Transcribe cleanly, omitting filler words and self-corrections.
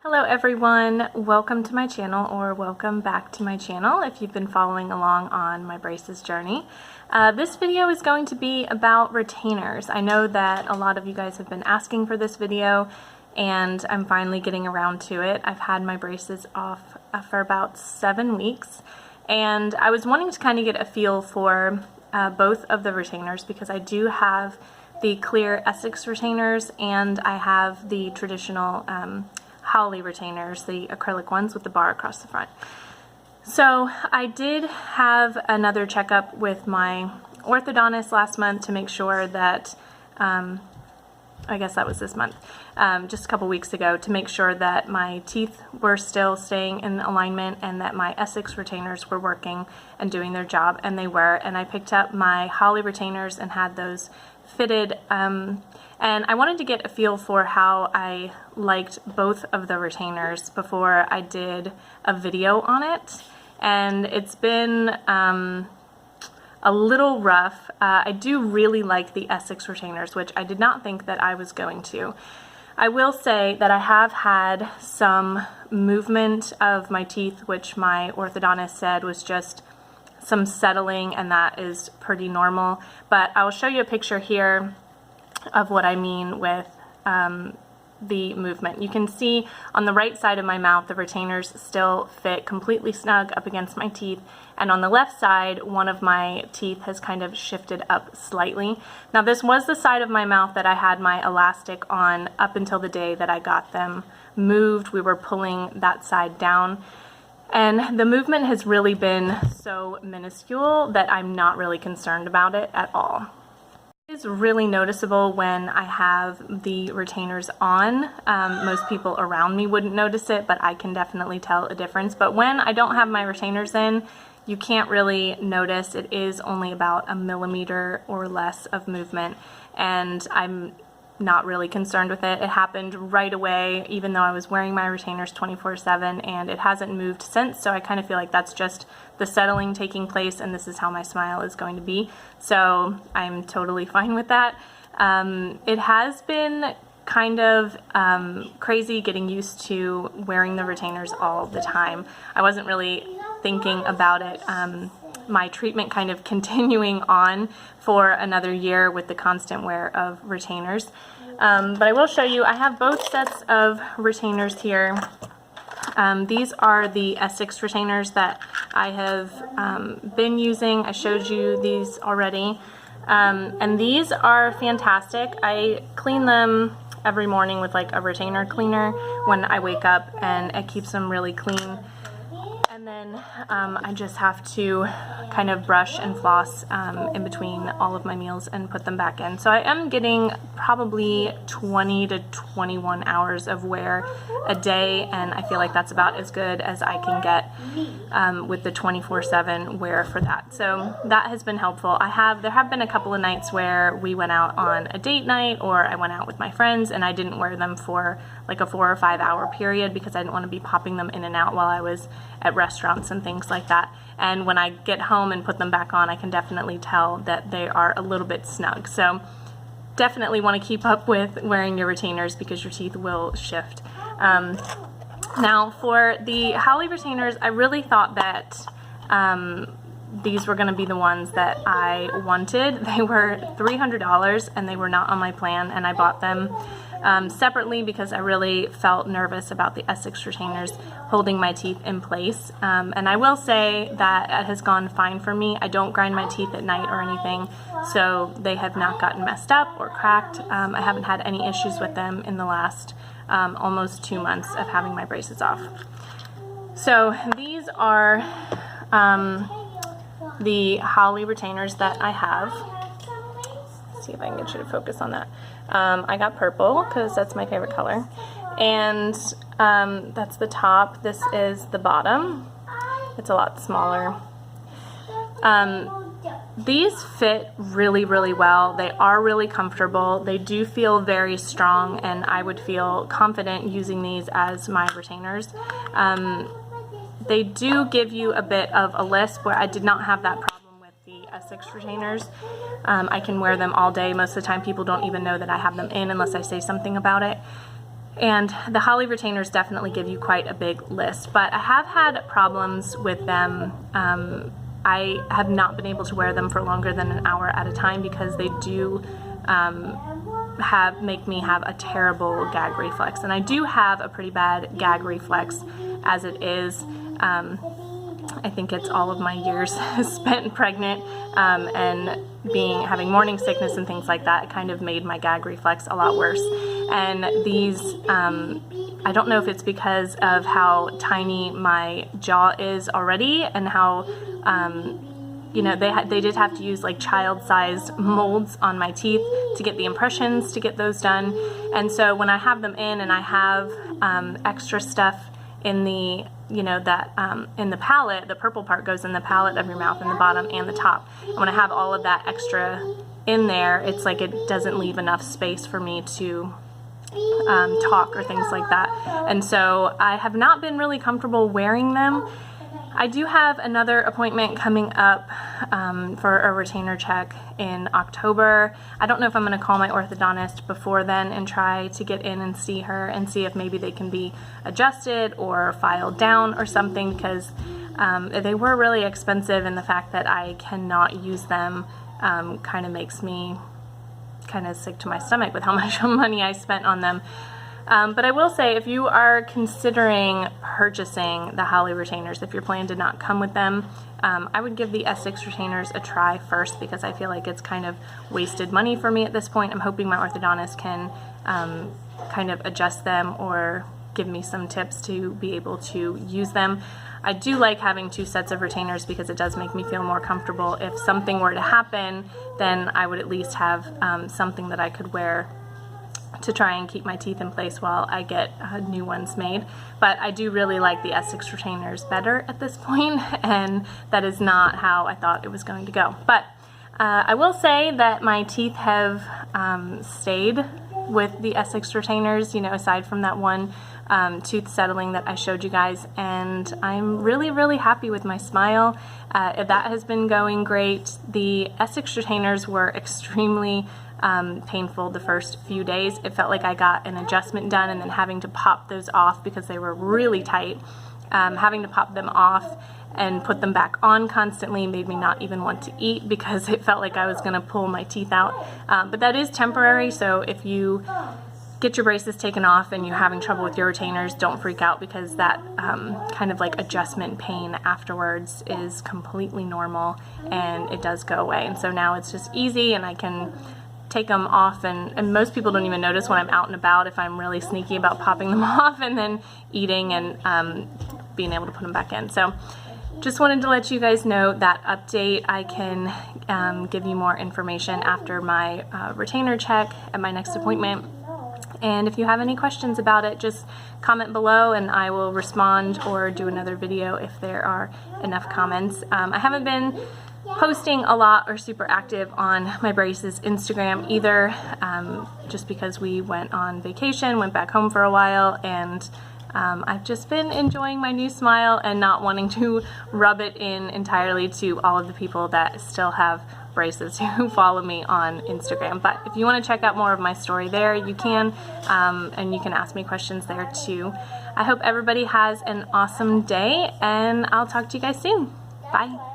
Hello everyone, welcome to my channel, or welcome back to my channel if you've been following along on my braces journey. This video is going to be about retainers. I know that a lot of you guys have been asking for this video and I'm finally getting around to it. I've had my braces off for about 7 weeks and I was wanting to kind of get a feel for both of the retainers because I do have the clear Essex retainers and I have the traditional Holley retainers, the acrylic ones with the bar across the front. So I did have another checkup with my orthodontist last month to make sure that, I guess that was this month, just a couple weeks ago, to make sure that my teeth were still staying in alignment and that my Essex retainers were working and doing their job, and they were. And I picked up my Holley retainers and had those fitted, and I wanted to get a feel for how I liked both of the retainers before I did a video on it. And it's been a little rough. I do really like the Essex retainers, which I did not think that I was going to. I will say that I have had some movement of my teeth, which my orthodontist said was just some settling, and that is pretty normal. But I will show you a picture here of what I mean with the movement. You can see on the right side of my mouth the retainers still fit completely snug up against my teeth, and on the left side one of my teeth has kind of shifted up slightly. Now this was the side of my mouth that I had my elastic on up until the day that I got them moved. We were pulling that side down, and the movement has really been so minuscule that I'm not really concerned about it at all. It is really noticeable when I have the retainers on. Most people around me wouldn't notice it, but I can definitely tell a difference. But when I don't have my retainers in, you can't really notice. It is only about a millimeter or less of movement, and I'm not really concerned with it. It happened right away, even though I was wearing my retainers 24/7, and it hasn't moved since, so I kind of feel like that's just the settling taking place, and this is how my smile is going to be. So I'm totally fine with that. It has been kind of crazy getting used to wearing the retainers all the time. I wasn't really thinking about it. My treatment kind of continuing on for another year with the constant wear of retainers. But I will show you, I have both sets of retainers here. These are the Essex retainers that I have been using. I showed you these already. And these are fantastic. I clean them every morning with like a retainer cleaner when I wake up, and it keeps them really clean. And then I just have to kind of brush and floss in between all of my meals and put them back in. So I am getting probably 20 to 21 hours of wear a day, and I feel like that's about as good as I can get with the 24/7 wear for that. So that has been helpful. There have been a couple of nights where we went out on a date night, or I went out with my friends and I didn't wear them for like a 4 or 5 hour period because I didn't want to be popping them in and out while I was at restaurants and things like that. And when I get home and put them back on, I can definitely tell that they are a little bit snug. So definitely want to keep up with wearing your retainers because your teeth will shift. Now for the Holley retainers, I really thought that these were going to be the ones that I wanted. They were $300 and they were not on my plan, and I bought them separately because I really felt nervous about the Essex retainers holding my teeth in place. And I will say that it has gone fine for me. I don't grind my teeth at night or anything, so they have not gotten messed up or cracked. I haven't had any issues with them in the last almost 2 months of having my braces off. So these are the Holley retainers that I have. Let's see if I can get you to focus on that. I got purple because that's my favorite color, and that's the top. This is the bottom. It's a lot smaller. These fit really, really well. They are really comfortable. They do feel very strong, and I would feel confident using these as my retainers. They do give you a bit of a lisp, where I did not have that problem with the Essex retainers. I can wear them all day. Most of the time people don't even know that I have them in unless I say something about it. And the Holly retainers definitely give you quite a big list, but I have had problems with them. I have not been able to wear them for longer than an hour at a time because they do make me have a terrible gag reflex. And I do have a pretty bad gag reflex as it is. I think it's all of my years spent pregnant and having morning sickness and things like that. It kind of made my gag reflex a lot worse. And these, I don't know if it's because of how tiny my jaw is already and how, you know, they did have to use like child-sized molds on my teeth to get the impressions, to get those done. And so when I have them in and I have extra stuff in the, you know, that in the palate, the purple part goes in the palate of your mouth, in the bottom and the top. And when I have all of that extra in there, it's like it doesn't leave enough space for me to talk or things like that. And so I have not been really comfortable wearing them. I do have another appointment coming up for a retainer check in October. I don't know if I'm going to call my orthodontist before then and try to get in and see her and see if maybe they can be adjusted or filed down or something, because they were really expensive, and the fact that I cannot use them kind of makes me kind of sick to my stomach with how much money I spent on them. But I will say, if you are considering purchasing the Holly retainers, if your plan did not come with them, I would give the S6 retainers a try first, because I feel like it's kind of wasted money for me at this point. I'm hoping my orthodontist can kind of adjust them or give me some tips to be able to use them. I do like having 2 sets of retainers because it does make me feel more comfortable. If something were to happen, then I would at least have something that I could wear to try and keep my teeth in place while I get new ones made. But I do really like the S6 retainers better at this point, and that is not how I thought it was going to go. But I will say that my teeth have stayed with the S6 retainers, you know, aside from that one tooth settling that I showed you guys, and I'm really, really happy with my smile. That has been going great. The S6 retainers were extremely painful the first few days. It felt like I got an adjustment done, and then having to pop those off because they were really tight. Having to pop them off and put them back on constantly made me not even want to eat because it felt like I was going to pull my teeth out. But that is temporary, so if you get your braces taken off and you're having trouble with your retainers, don't freak out, because that kind of like adjustment pain afterwards is completely normal and it does go away. And so now it's just easy, and I can take them off, and most people don't even notice when I'm out and about if I'm really sneaky about popping them off and then eating and being able to put them back in. So just wanted to let you guys know that update. I can give you more information after my retainer check at my next appointment. And if you have any questions about it, just comment below and I will respond or do another video if there are enough comments. I haven't been posting a lot or super active on my braces Instagram either, just because we went on vacation, went back home for a while, and I've just been enjoying my new smile and not wanting to rub it in entirely to all of the people that still have braces who follow me on Instagram. But if you want to check out more of my story there, you can, and you can ask me questions there too. I hope everybody has an awesome day, and I'll talk to you guys soon. Bye.